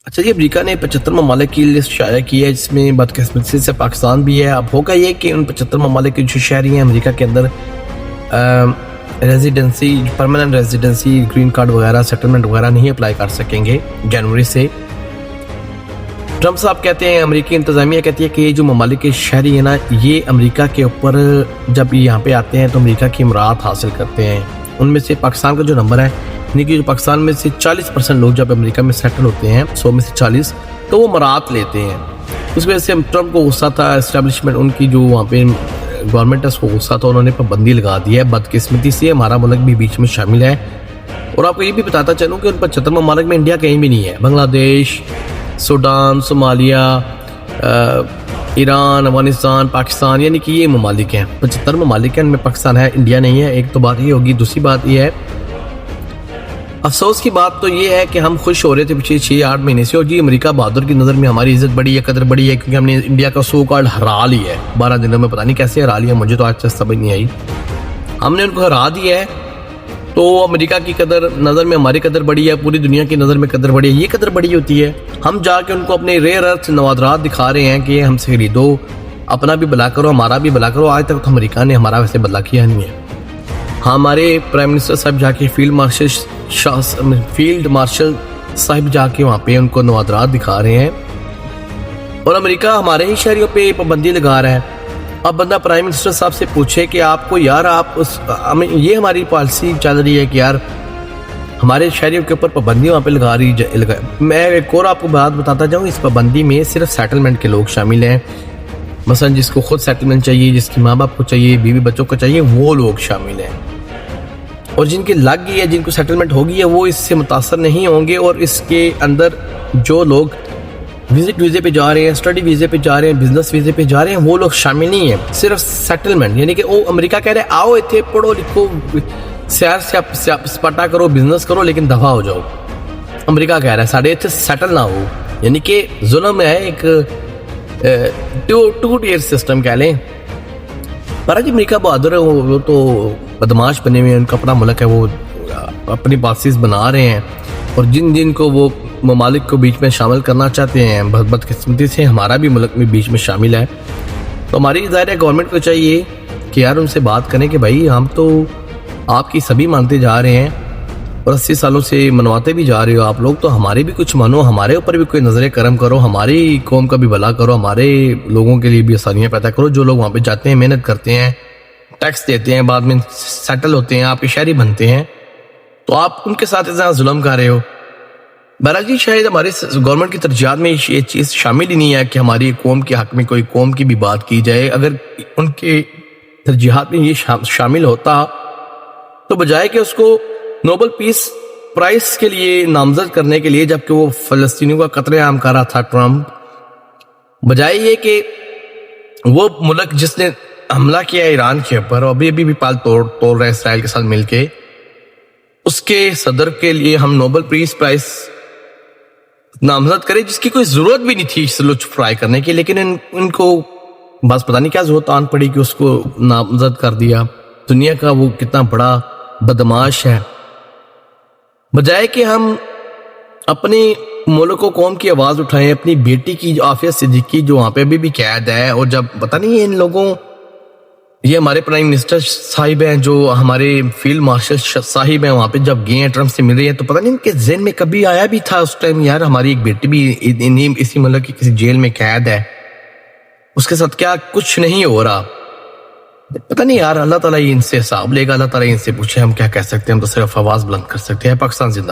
اچھا جی، امریکہ نے 75 ممالک کی لسٹ شائع کی ہے، جس میں بدقسمتی سے پاکستان بھی ہے۔ اب ہوگا یہ کہ ان 75 ممالک کے جو شہری ہیں امریکہ کے اندر residency, permanent residency, green card وغیرہ، سیٹلمنٹ وغیرہ نہیں اپلائی کر سکیں گے جنوری سے۔ ٹرمپ صاحب کہتے ہیں، امریکی انتظامیہ کہتی ہے کہ یہ جو ممالک کے شہری ہیں نا، یہ امریکہ کے اوپر جب یہاں پہ آتے ہیں تو امریکہ کی امارات حاصل کرتے ہیں۔ ان میں سے پاکستان کا جو نمبر ہے، یعنی کہ جو پاکستان میں سے 40% لوگ جب امریکہ میں سیٹل ہوتے ہیں، 100 میں سے 40، تو وہ امارات لیتے ہیں۔ اس وجہ سے ٹرمپ کو غصہ تھا، اسٹیبلشمنٹ ان کی جو وہاں پہ گورنمنٹ ہے اس کو غصہ تھا، انہوں نے پابندی لگا دی ہے۔ بدقسمتی سے ہمارا ملک بھی بیچ میں شامل ہے۔ اور آپ کو یہ بھی بتاتا چلوں کہ ان 75 ممالک میں انڈیا کہیں بھی نہیں ہے۔ بنگلہ دیش، سوڈان، صومالیہ، ایران، افغانستان، پاکستان، یعنی کہ یہ ممالک ہیں، 75 ممالک ہیں، ان میں پاکستان ہے، انڈیا نہیں ہے۔ ایک تو بات یہ ہوگی۔ دوسری بات یہ ہے، افسوس کی بات تو یہ ہے کہ ہم خوش ہو رہے تھے پچھلے 6-8 مہینے سے، اور جی امریکہ بہادر کی نظر میں ہماری عزت بڑی ہے، قدر بڑی ہے، کیونکہ ہم نے انڈیا کا سو کارڈ ہرا لیا ہے 12 دنوں میں۔ پتہ نہیں کیسے ہرا لیا، مجھے تو آج تک سمجھ نہیں آئی۔ ہم نے ان کو ہرا دیا ہے، تو امریکہ کی قدر نظر میں ہماری قدر بڑی ہے، پوری دنیا کی نظر میں قدر بڑی ہے۔ یہ قدر بڑی ہوتی ہے، ہم جا کے ان کو اپنے ریئر ارتھ نوادرات دکھا رہے ہیں کہ ہم سے خریدو، اپنا بھی بھلا کرو، ہمارا بھی بھلا کرو۔ آج تک تو امریکہ نے ہمارا ویسے بھلا کیا نہیں ہے۔ ہمارے پرائم منسٹر صاحب جا کے فیلڈ مارشل صاحب جا کے وہاں پہ ان کو نوادرات دکھا رہے ہیں، اور امریکہ ہمارے ہی شہریوں پہ پابندی لگا رہا ہے۔ اب بندہ پرائم منسٹر صاحب سے پوچھے کہ آپ کو یار یہ ہماری پالیسی چل رہی ہے کہ یار ہمارے شہریوں کے اوپر پابندی وہاں پہ لگا رہی ہے۔ میں ایک اور آپ کو بات بتاتا جاؤں، اس پابندی میں صرف سیٹلمنٹ کے لوگ شامل ہیں، مثلا جس کو خود سیٹلمنٹ چاہیے، جس کی ماں باپ کو چاہیے، بیوی بچوں کو چاہیے، وہ لوگ شامل ہیں۔ اور جن کی لگ گئی ہے، جن کو سیٹلمنٹ ہوگی ہے، وہ اس سے متاثر نہیں ہوں گے۔ اور اس کے اندر جو لوگ وزٹ ویزے پہ جا رہے ہیں، اسٹڈی ویزے پہ جا رہے ہیں، بزنس ویزے پہ جا رہے ہیں، وہ لوگ شامل نہیں ہیں۔ صرف سیٹلمنٹ، یعنی کہ وہ امریکہ کہہ رہے آؤ اتنے پڑھو لکھو، سیر سپاٹا کرو، بزنس کرو، لیکن دفع ہو جاؤ۔ امریکہ کہہ رہا ہے ساڑھے اتنے سیٹل نہ ہو، یعنی کہ ظلم ہے، ایک ٹو ٹیئر سسٹم کہہ لیں۔ پر جی امریکہ بہادر ہے، وہ تو بدماش بنے ہوئے ہیں، ان کا اپنا ملک ہے، وہ اپنی پالیسیز بنا رہے ہیں، اور جن کو وہ ممالک کو بیچ میں شامل کرنا چاہتے ہیں، بدقسمتی سے ہمارا بھی ملک میں بیچ میں شامل ہے۔ تو ہماری ظاہر ہے گورنمنٹ کو چاہیے کہ یار ان سے بات کریں کہ بھائی ہم تو آپ کی سبھی مانتے جا رہے ہیں، اور 80 سالوں سے منواتے بھی جا رہے ہو آپ لوگ، تو ہمارے بھی کچھ مانو، ہمارے اوپر بھی کوئی نظر کرم کرو، ہماری قوم کا بھی بھلا کرو، ہمارے لوگوں کے لیے بھی آسانیاں پیدا کرو۔ جو لوگ وہاں پہ جاتے ہیں، محنت کرتے ہیں، ٹیکس دیتے ہیں، بعد میں سیٹل ہوتے ہیں، آپ کے شہری بنتے ہیں، تو آپ ان کے ساتھ اتنا ظلم کر رہے ہو۔ بہرحال جی شاید ہماری گورنمنٹ کی ترجیحات میں یہ چیز شامل ہی نہیں ہے کہ ہماری قوم کے حق میں کوئی قوم کی بھی بات کی جائے۔ اگر ان کے ترجیحات میں یہ شامل ہوتا تو بجائے کہ اس کو نوبل پیس پرائز کے لیے نامزد کرنے کے لیے، جبکہ وہ فلسطینیوں کا قتل عام کر رہا تھا ٹرمپ، بجائے یہ کہ وہ ملک جس نے حملہ کیا ایران کے اوپر، اور ابھی بھی پال توڑ رہا ہے اسرائیل کے ساتھ مل کے، اس کے صدر کے لیے ہم نوبل پیس پرائز نامزد کریں، جس کی کوئی ضرورت بھی نہیں تھی سلوچ فرائی کرنے کی، لیکن ان کو بس پتہ نہیں کیا ضرورت آن پڑی کہ اس کو نامزد کر دیا۔ دنیا کا وہ کتنا بڑا بدماش ہے۔ بجائے کہ ہم اپنی ملک و قوم کی آواز اٹھائیں، اپنی بیٹی کی عافیہ صدیقی جو وہاں پہ ابھی بھی قید ہے، اور جب پتہ نہیں ان لوگوں، یہ ہمارے پرائم منسٹر صاحب ہیں، جو ہمارے فیلڈ مارشل صاحب ہیں، وہاں پہ جب گئے ہیں ٹرمپ سے مل رہے ہیں، تو پتہ نہیں ان کے ذہن میں کبھی آیا بھی تھا اس ٹائم یار ہماری ایک بیٹی بھی اسی ملک کی کسی جیل میں قید ہے، اس کے ساتھ کیا کچھ نہیں ہو رہا؟ پتہ نہیں یار، اللہ تعالیٰ ان سے حساب لے گا، اللہ تعالیٰ ان سے پوچھے، ہم کیا کہہ سکتے ہیں، ہم تو صرف آواز بلند کر سکتے ہیں۔ پاکستان زندہ۔